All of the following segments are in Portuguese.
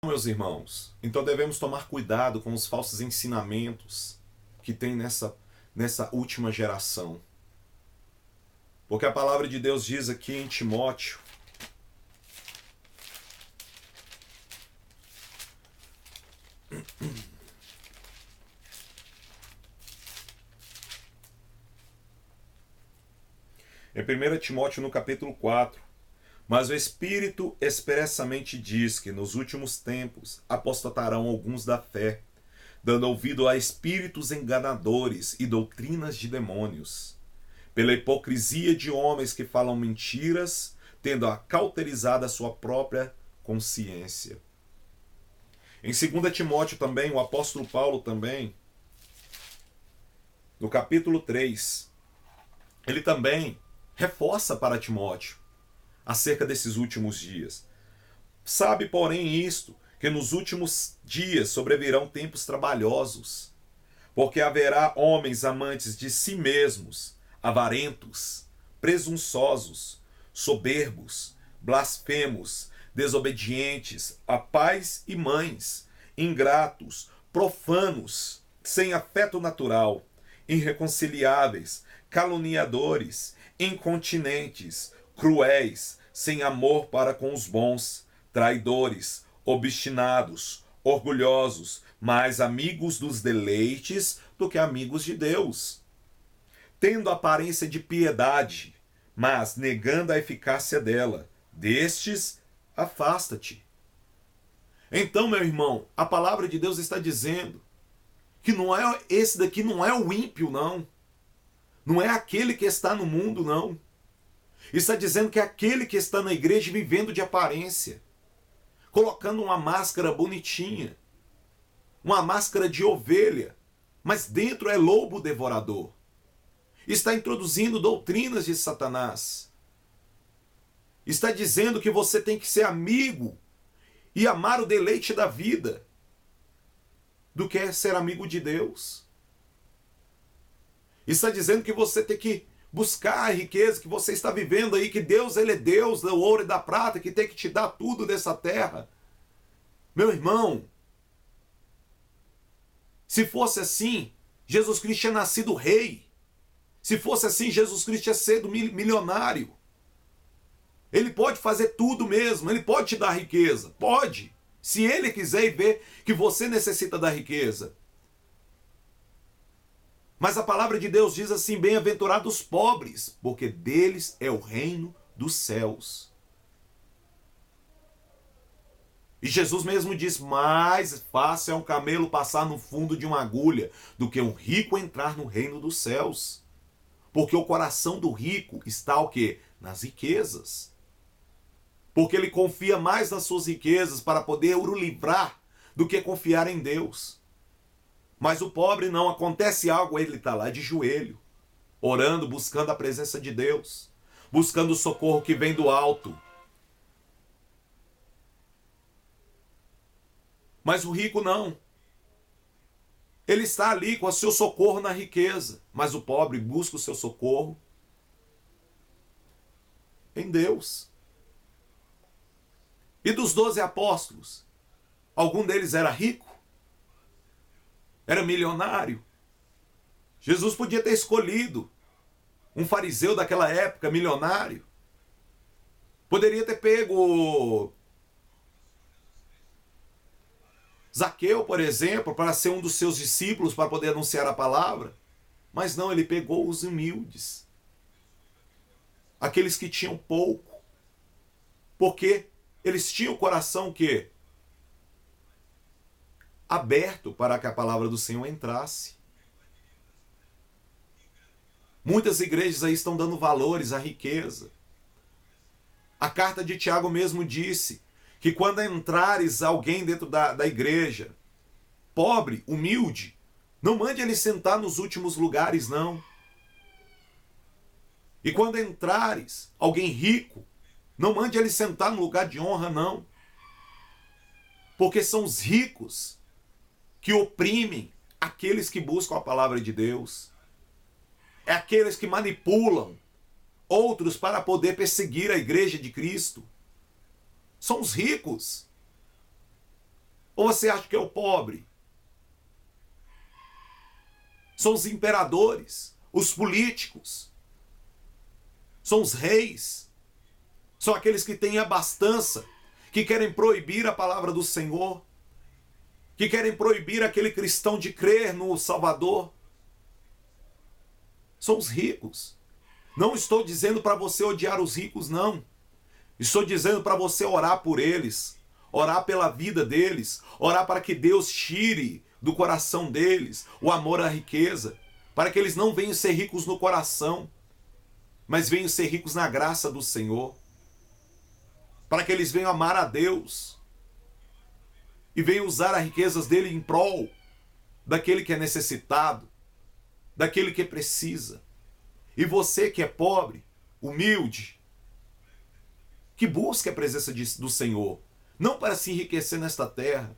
Meus irmãos, então devemos tomar cuidado com os falsos ensinamentos que tem nessa última geração. Porque a palavra de Deus diz aqui em Timóteo, em 1 Timóteo no capítulo 4, mas o Espírito expressamente diz que nos últimos tempos apostatarão alguns da fé, dando ouvido a espíritos enganadores e doutrinas de demônios, pela hipocrisia de homens que falam mentiras, tendo acauterizado a sua própria consciência. Em 2 Timóteo também, o apóstolo Paulo também, no capítulo 3, ele também reforça para Timóteo acerca desses últimos dias. Sabe, porém, isto, que nos últimos dias sobrevirão tempos trabalhosos, porque haverá homens amantes de si mesmos, avarentos, presunçosos, soberbos, blasfemos, desobedientes a pais e mães, ingratos, profanos, sem afeto natural, irreconciliáveis, caluniadores, incontinentes, cruéis, sem amor para com os bons, traidores, obstinados, orgulhosos, mais amigos dos deleites do que amigos de Deus, tendo aparência de piedade, mas negando a eficácia dela. Destes, afasta-te. Então, meu irmão, a palavra de Deus está dizendo que esse daqui não é o ímpio, não. Não é aquele que está no mundo, não. Está dizendo que é aquele que está na igreja vivendo de aparência, colocando uma máscara bonitinha, uma máscara de ovelha, mas dentro é lobo devorador. Está introduzindo doutrinas de Satanás. Está dizendo que você tem que ser amigo e amar o deleite da vida do que ser amigo de Deus. Está dizendo que você tem que buscar a riqueza que você está vivendo aí, que Deus, ele é Deus do ouro e da prata, que tem que te dar tudo dessa terra. Meu irmão, se fosse assim, Jesus Cristo tinha nascido rei. Se fosse assim, Jesus Cristo tinha sido milionário. Ele pode fazer tudo mesmo, ele pode te dar riqueza, pode. Se ele quiser e ver que você necessita da riqueza. Mas a palavra de Deus diz assim: bem-aventurados os pobres, porque deles é o reino dos céus. E Jesus mesmo diz: mais fácil é um camelo passar no fundo de uma agulha do que um rico entrar no reino dos céus. Porque o coração do rico está o quê? Nas riquezas. Porque ele confia mais nas suas riquezas para poder o livrar do que confiar em Deus. Mas o pobre não, acontece algo, ele está lá de joelho, orando, buscando a presença de Deus, buscando o socorro que vem do alto. Mas o rico não. Ele está ali com o seu socorro na riqueza, mas o pobre busca o seu socorro em Deus. E dos 12 apóstolos, algum deles era rico? Era milionário? Jesus podia ter escolhido um fariseu daquela época, milionário. Poderia ter pego Zaqueu, por exemplo, para ser um dos seus discípulos, para poder anunciar a palavra. Mas não, ele pegou os humildes. Aqueles que tinham pouco. Porque eles tinham o coração que aberto para que a palavra do Senhor entrasse. Muitas igrejas aí estão dando valores à riqueza. A carta de Tiago mesmo disse que quando entrares alguém dentro da igreja, pobre, humilde, não mande ele sentar nos últimos lugares, não. E quando entrares alguém rico, não mande ele sentar no lugar de honra, não. Porque são os ricos que oprimem aqueles que buscam a palavra de Deus. É aqueles que manipulam outros para poder perseguir a igreja de Cristo. São os ricos. Ou você acha que é o pobre? São os imperadores, os políticos, são os reis, são aqueles que têm abastança, que querem proibir a palavra do Senhor, que querem proibir aquele cristão de crer no Salvador. São os ricos. Não estou dizendo para você odiar os ricos, não. Estou dizendo para você orar por eles, orar pela vida deles, orar para que Deus tire do coração deles o amor à riqueza, para que eles não venham ser ricos no coração, mas venham ser ricos na graça do Senhor, para que eles venham amar a Deus e venham usar as riquezas dele em prol daquele que é necessitado, daquele que precisa. E você que é pobre, humilde, que busque a presença do Senhor, não para se enriquecer nesta terra,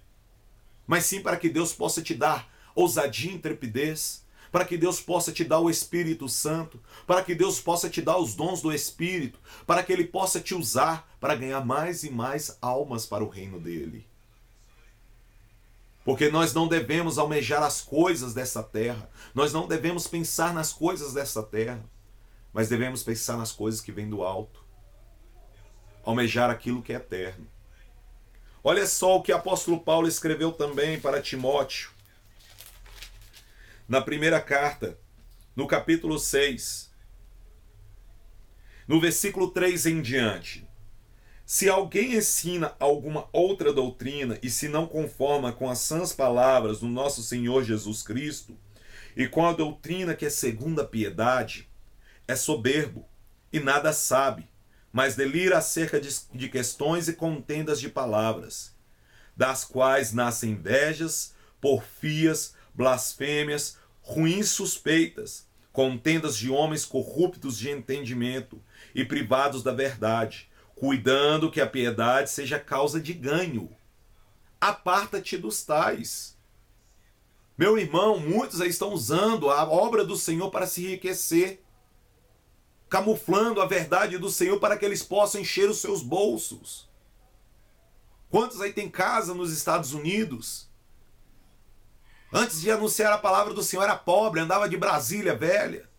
mas sim para que Deus possa te dar ousadia e intrepidez, para que Deus possa te dar o Espírito Santo, para que Deus possa te dar os dons do Espírito, para que Ele possa te usar para ganhar mais e mais almas para o reino dEle. Porque nós não devemos almejar as coisas dessa terra, nós não devemos pensar nas coisas dessa terra, mas devemos pensar nas coisas que vêm do alto, almejar aquilo que é eterno. Olha só o que o apóstolo Paulo escreveu também para Timóteo, na primeira carta, no capítulo 6, no versículo 3 em diante. Se alguém ensina alguma outra doutrina e se não conforma com as sãs palavras do nosso Senhor Jesus Cristo e com a doutrina que é segundo a piedade, é soberbo e nada sabe, mas delira acerca de questões e contendas de palavras, das quais nascem invejas, porfias, blasfêmias, ruins suspeitas, contendas de homens corruptos de entendimento e privados da verdade, cuidando que a piedade seja causa de ganho. Aparta-te dos tais. Meu irmão, muitos aí estão usando a obra do Senhor para se enriquecer, camuflando a verdade do Senhor para que eles possam encher os seus bolsos. Quantos aí tem casa nos Estados Unidos? Antes de anunciar a palavra do Senhor era pobre, andava de Brasília velha,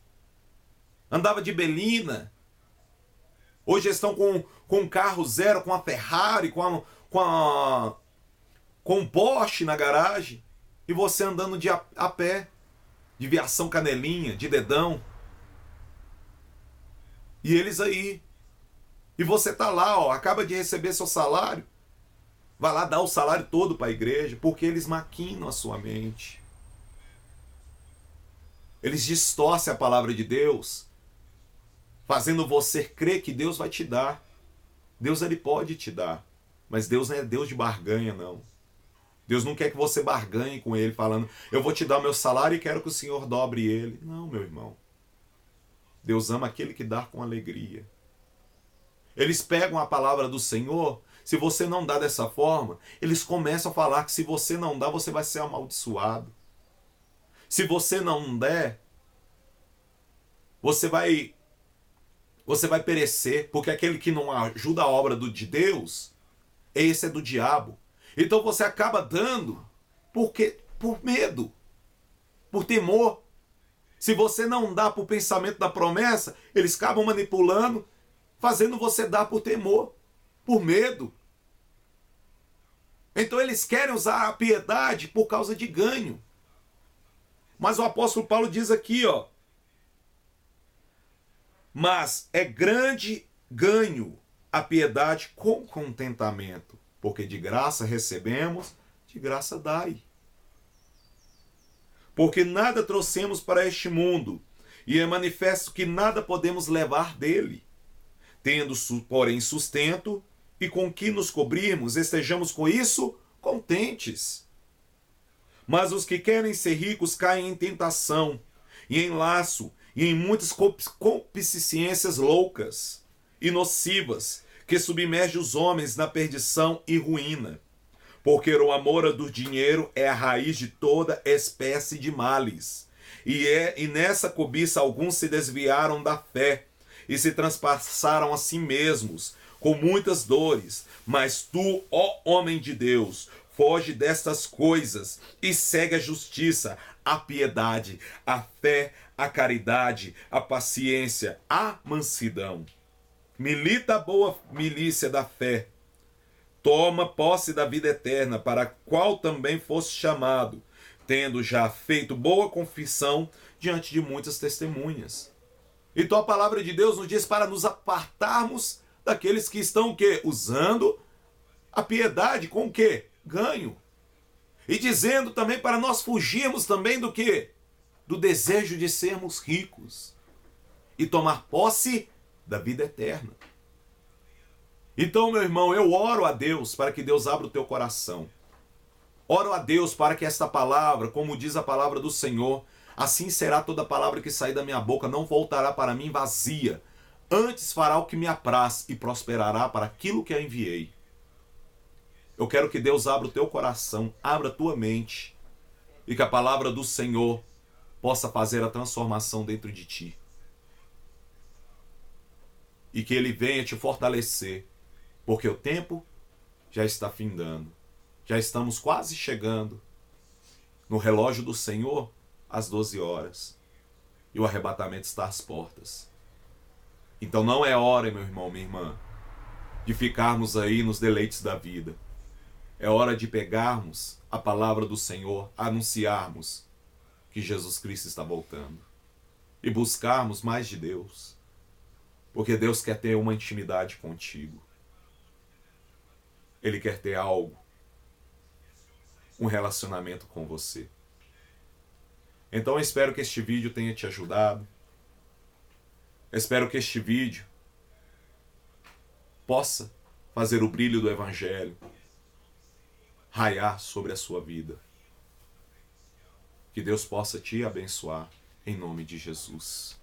andava de Belina. Hoje estão com um carro zero, com a Ferrari, com um Porsche na garagem, e você andando a pé, de viação canelinha, de dedão. E eles aí. E você tá lá, ó, acaba de receber seu salário. Vai lá dar o salário todo para a igreja, porque eles maquinam a sua mente. Eles distorcem a palavra de Deus, fazendo você crer que Deus vai te dar. Deus, ele pode te dar, mas Deus não é Deus de barganha, não. Deus não quer que você barganhe com ele, falando, eu vou te dar o meu salário e quero que o Senhor dobre ele. Não, meu irmão. Deus ama aquele que dá com alegria. Eles pegam a palavra do Senhor, se você não dá dessa forma, eles começam a falar que se você não dá, você vai ser amaldiçoado. Se você não der, você vai perecer, porque aquele que não ajuda a obra de Deus, esse é do diabo. Então você acaba dando por medo, por temor. Se você não dá por pensamento da promessa, eles acabam manipulando, fazendo você dar por temor, por medo. Então eles querem usar a piedade por causa de ganho. Mas o apóstolo Paulo diz aqui, ó, mas é grande ganho a piedade com contentamento, porque de graça recebemos, de graça dai. Porque nada trouxemos para este mundo, e é manifesto que nada podemos levar dele. Tendo, porém, sustento, e com que nos cobrirmos, estejamos com isso contentes. Mas os que querem ser ricos caem em tentação, e em laço, e em muitas concupiscências loucas e nocivas, que submergem os homens na perdição e ruína. Porque o amor do dinheiro é a raiz de toda espécie de males. E nessa cobiça alguns se desviaram da fé, e se transpassaram a si mesmos, com muitas dores. Mas tu, ó homem de Deus, foge destas coisas e segue a justiça, a piedade, a fé, a caridade, a paciência, a mansidão. Milita a boa milícia da fé. Toma posse da vida eterna, para a qual também foste chamado, tendo já feito boa confissão diante de muitas testemunhas. Então a palavra de Deus nos diz para nos apartarmos daqueles que estão o quê? Usando a piedade com o quê? Ganho. E dizendo também para nós fugirmos também do quê? Do desejo de sermos ricos e tomar posse da vida eterna. Então, meu irmão, eu oro a Deus para que Deus abra o teu coração. Oro a Deus para que esta palavra, como diz a palavra do Senhor, assim será toda palavra que sair da minha boca, não voltará para mim vazia. Antes fará o que me apraz e prosperará para aquilo que a enviei. Eu quero que Deus abra o teu coração, abra a tua mente e que a palavra do Senhor possa fazer a transformação dentro de ti. E que Ele venha te fortalecer, porque o tempo já está findando. Já estamos quase chegando no relógio do Senhor às 12 horas. E o arrebatamento está às portas. Então não é hora, meu irmão, minha irmã, de ficarmos aí nos deleites da vida. É hora de pegarmos a palavra do Senhor, anunciarmos que Jesus Cristo está voltando. E buscarmos mais de Deus. Porque Deus quer ter uma intimidade contigo. Ele quer ter algo, um relacionamento com você. Então eu espero que este vídeo tenha te ajudado. Eu espero que este vídeo possa fazer o brilho do Evangelho raiar sobre a sua vida. Que Deus possa te abençoar em nome de Jesus.